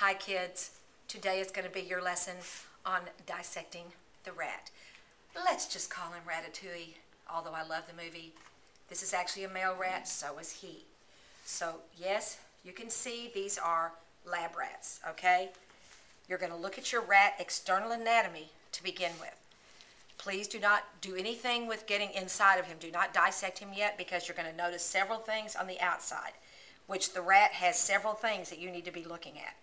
Hi kids, today is going to be your lesson on dissecting the rat. Let's just call him Ratatouille, although I love the movie. This is actually a male rat, so is he. So yes, you can see these are lab rats, okay? You're going to look at your rat external anatomy to begin with. Please do not do anything with getting inside of him. Do not dissect him yet, because you're going to notice several things on the outside, which the rat has several things that you need to be looking at.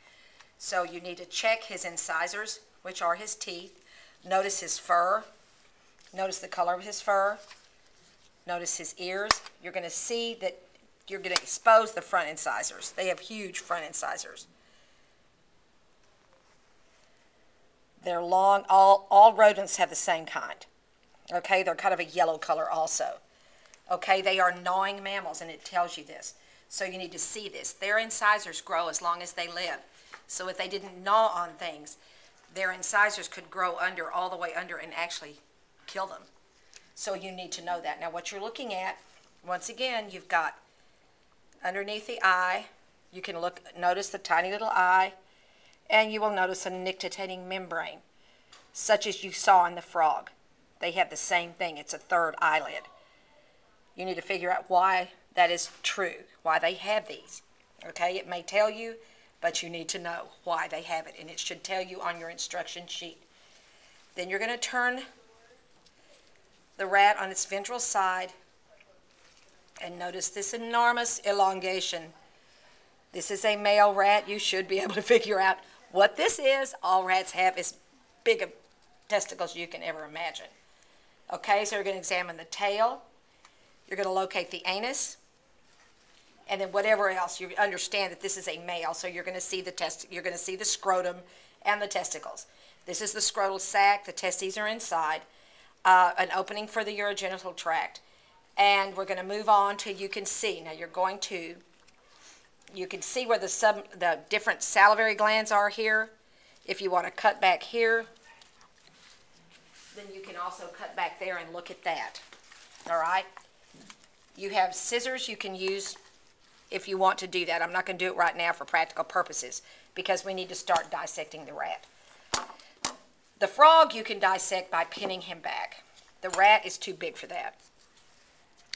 So you need to check his incisors, which are his teeth. Notice his fur. Notice the color of his fur. Notice his ears. You're going to see that you're going to expose the front incisors. They have huge front incisors. They're long. All rodents have the same kind. Okay, they're kind of a yellow color also. Okay, they are gnawing mammals, and it tells you this. So you need to see this. Their incisors grow as long as they live. So if they didn't gnaw on things, their incisors could grow under, all the way under, and actually kill them. So you need to know that. Now what you're looking at, once again, you've got underneath the eye, you can notice the tiny little eye, and you will notice a nictitating membrane, such as you saw in the frog. They have the same thing. It's a third eyelid. You need to figure out why that is true, why they have these. Okay, it may tell you, but you need to know why they have it, and it should tell you on your instruction sheet. Then you're going to turn the rat on its ventral side and notice this enormous elongation. This is a male rat. You should be able to figure out what this is. All rats have as big of testicles as you can ever imagine. Okay, so you're going to examine the tail. You're going to locate the anus. And then whatever else, you understand that this is a male, so you're going to see you're going to see the scrotum and the testicles. This is the scrotal sac. The testes are inside. An opening for the urogenital tract. And we're going to move on till you can see. Now you can see where the different salivary glands are here. If you want to cut back here, then you can also cut back there and look at that. All right? You have scissors you can use if you want to do that. I'm not going to do it right now for practical purposes, because we need to start dissecting the rat. The frog you can dissect by pinning him back. The rat is too big for that.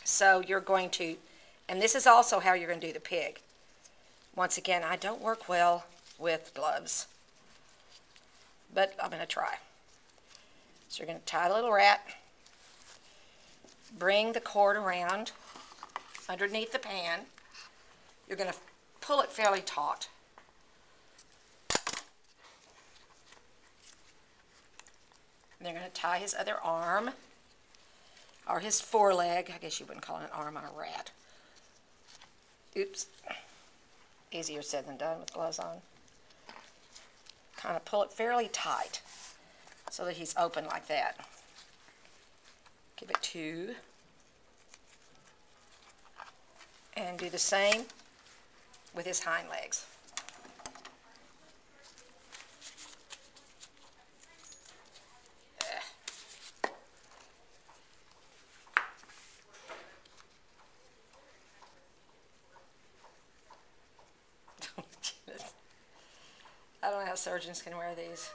So you're going to, and this is also how you're going to do the pig. Once again, I don't work well with gloves, but I'm going to try. So you're going to tie the little rat, bring the cord around underneath the pan. You're going to pull it fairly taut. And they're going to tie his other arm, or his foreleg. I guess you wouldn't call it an arm on a rat. Oops. Easier said than done with gloves on. Kind of pull it fairly tight so that he's open like that. Give it 2. And do the same with his hind legs. I don't know how surgeons can wear these.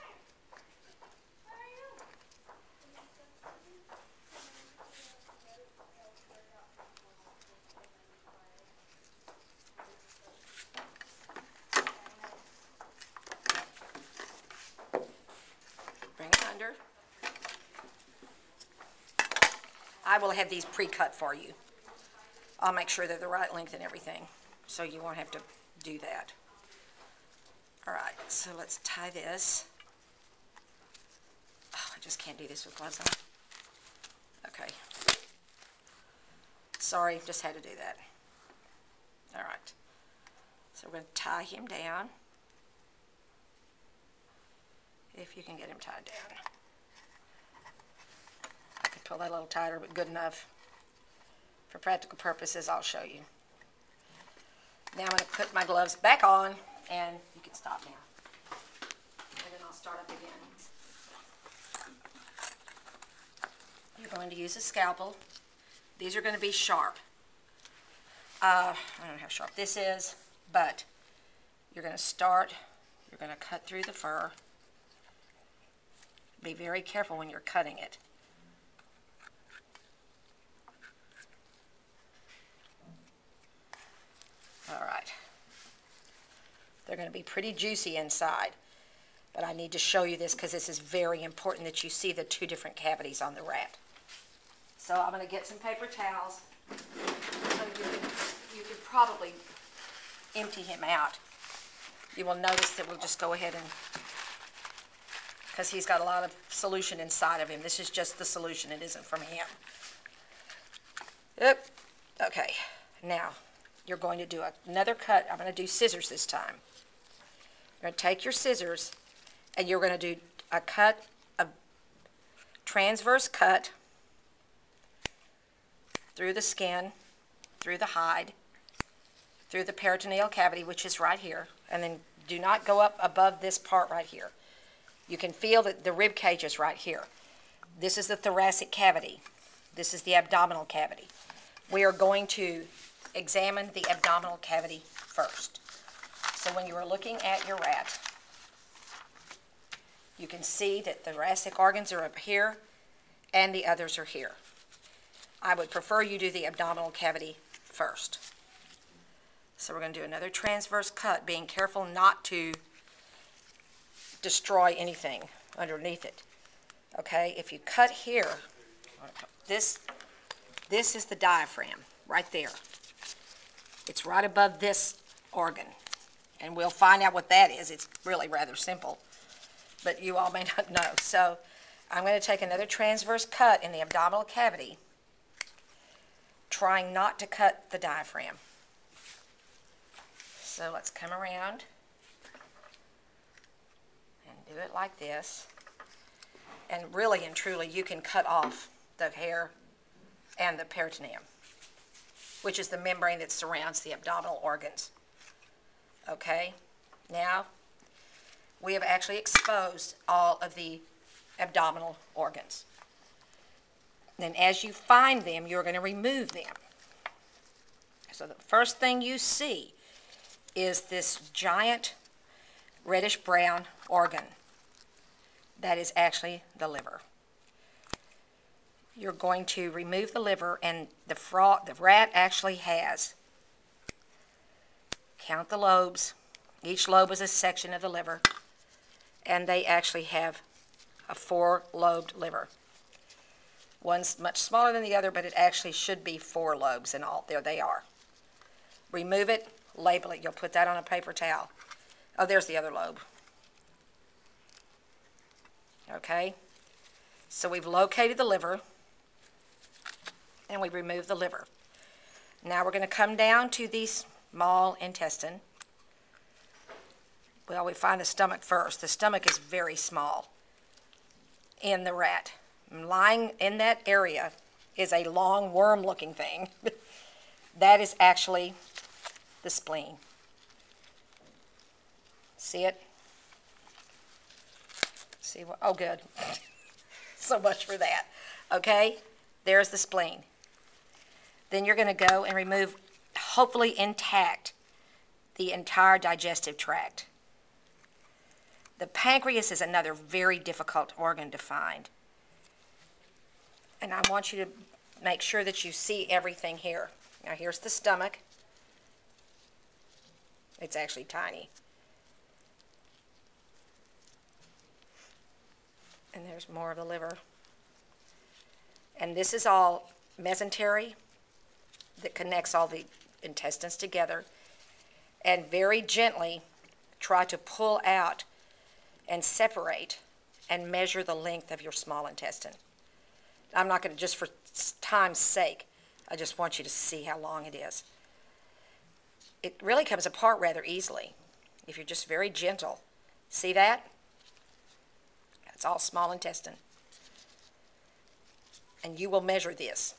Bring it under. I will have these pre-cut for you. I'll make sure they're the right length and everything, so you won't have to do that. All right, so let's tie this. Oh, I just can't do this with gloves on. Okay. Sorry, just had to do that. All right. So we're going to tie him down. If you can get him tied down. I could pull that a little tighter, but good enough. For practical purposes, I'll show you. Now I'm going to put my gloves back on, and you can stop now. And then I'll start up again. You're going to use a scalpel. These are going to be sharp. I don't know how sharp this is, but you're going to start You're going to cut through the fur. Be very careful when you're cutting it. All right. They're going to be pretty juicy inside, but I need to show you this because this is very important that you see the two different cavities on the rat. So I'm going to get some paper towels so you can probably empty him out. You will notice that we'll just go ahead and, because he's got a lot of solution inside of him. This is just the solution. It isn't from him. Yep. Okay. Now, you're going to do another cut. I'm going to do scissors this time. You're going to take your scissors and you're going to do a cut, a transverse cut through the skin, through the hide, through the peritoneal cavity, which is right here, and then do not go up above this part right here. You can feel that the rib cage is right here. This is the thoracic cavity. This is the abdominal cavity. We are going to examine the abdominal cavity first. So when you are looking at your rat, you can see that the thoracic organs are up here and the others are here. I would prefer you do the abdominal cavity first. So we're going to do another transverse cut, being careful not to destroy anything underneath it. Okay, if you cut here, this is the diaphragm right there. It's right above this organ, and we'll find out what that is. It's really rather simple, but you all may not know. So I'm going to take another transverse cut in the abdominal cavity, trying not to cut the diaphragm. So let's come around and do it like this. And really and truly, you can cut off the hair and the peritoneum, which is the membrane that surrounds the abdominal organs. Okay, now we have actually exposed all of the abdominal organs. Then as you find them, you're going to remove them. So the first thing you see is this giant reddish-brown organ. That is actually the liver. You're going to remove the liver, and the rat actually has, count the lobes. Each lobe is a section of the liver, and they actually have a 4-lobed liver. One's much smaller than the other, but it actually should be 4 lobes in all. There they are. Remove it, label it. You'll put that on a paper towel. Oh, there's the other lobe. Okay, so we've located the liver, and we've removed the liver. Now we're going to come down to the small intestine. Well, we find the stomach first. The stomach is very small in the rat. Lying in that area is a long worm-looking thing. That is actually the spleen. See it? See what? Oh, good. So much for that. Okay, there's the spleen. Then you're going to go and remove, hopefully intact, the entire digestive tract. The pancreas is another very difficult organ to find. And I want you to make sure that you see everything here. Now here's the stomach. It's actually tiny. And there's more of the liver. And this is all mesentery that connects all the intestines together. And very gently try to pull out and separate and measure the length of your small intestine. I'm not going to, just for time's sake, I just want you to see how long it is. It really comes apart rather easily if you're just very gentle. See that? It's all small intestine. And you will measure this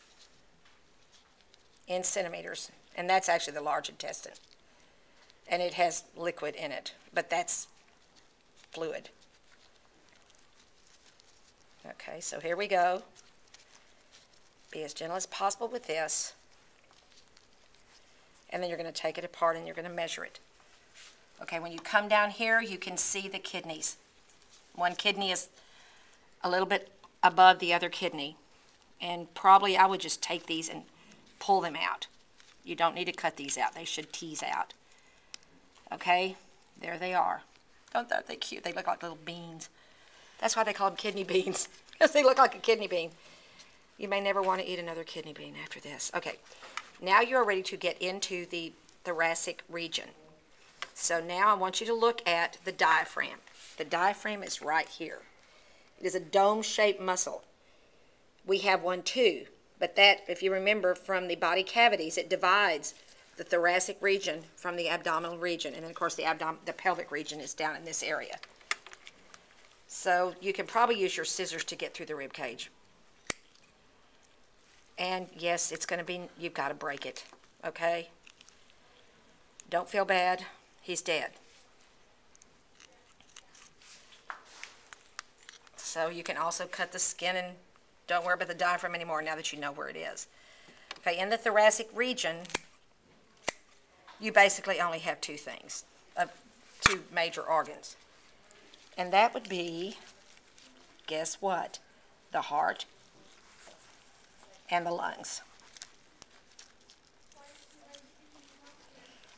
in centimeters, and that's actually the large intestine. And it has liquid in it, but that's fluid. Okay, so here we go. Be as gentle as possible with this. And then you're going to take it apart and you're going to measure it. Okay, when you come down here, you can see the kidneys. One kidney is a little bit above the other kidney. And probably I would just take these and pull them out. You don't need to cut these out. They should tease out. Okay, there they are. Don't they cute? They look like little beans. That's why they call them kidney beans, because they look like a kidney bean. You may never want to eat another kidney bean after this. Okay, now you are ready to get into the thoracic region. So now I want you to look at the diaphragm. The diaphragm is right here. It is a dome-shaped muscle. We have one too, but that, if you remember from the body cavities, it divides the thoracic region from the abdominal region, and then of course the pelvic region is down in this area. So you can probably use your scissors to get through the rib cage. And yes, it's going to be, you've got to break it, okay? Don't feel bad. He's dead. So you can also cut the skin and don't worry about the diaphragm anymore now that you know where it is. Okay, in the thoracic region, you basically only have two things, two major organs. And that would be, guess what? The heart and the lungs.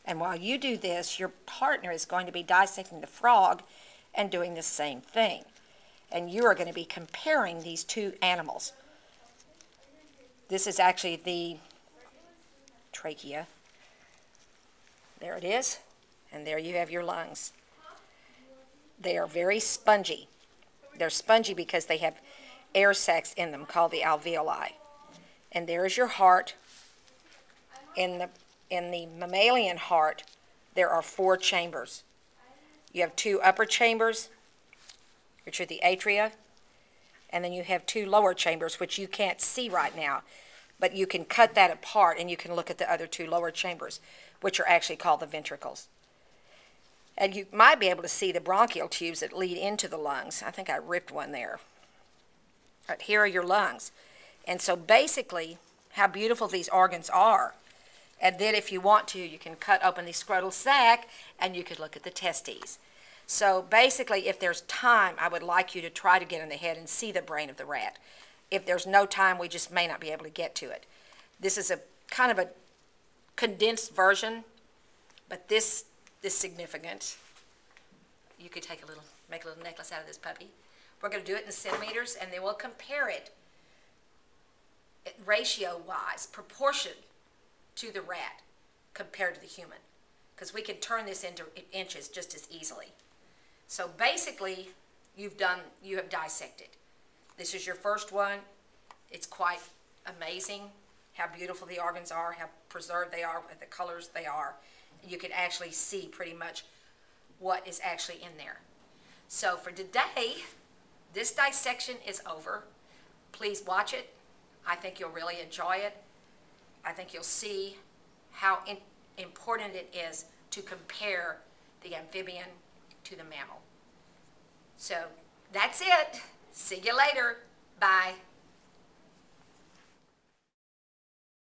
And while you do this, your partner is going to be dissecting the frog and doing the same thing. And you are going to be comparing these two animals. This is actually the trachea. There it is. And there you have your lungs. They are very spongy. They're spongy because they have air sacs in them called the alveoli. And there is your heart. In the mammalian heart, there are 4 chambers. You have 2 upper chambers, which are the atria, and then you have 2 lower chambers, which you can't see right now, but you can cut that apart and you can look at the other 2 lower chambers, which are actually called the ventricles. And you might be able to see the bronchial tubes that lead into the lungs. I think I ripped one there. But here are your lungs. And so basically, how beautiful these organs are. And then if you want to, you can cut open the scrotal sac and you could look at the testes. So basically, if there's time, I would like you to try to get in the head and see the brain of the rat. If there's no time, we just may not be able to get to it. This is a kind of a condensed version, but this is significant. You could take make a little necklace out of this puppy. We're going to do it in centimeters, and then we'll compare it ratio-wise, proportion to the rat compared to the human, because we can turn this into inches just as easily. So basically, you have dissected. This is your first one. It's quite amazing how beautiful the organs are, how preserved they are, the colors they are. You can actually see pretty much what is actually in there. So for today, this dissection is over. Please watch it. I think you'll really enjoy it. I think you'll see how important it is to compare the amphibian to the mammal. So that's it. See you later. Bye.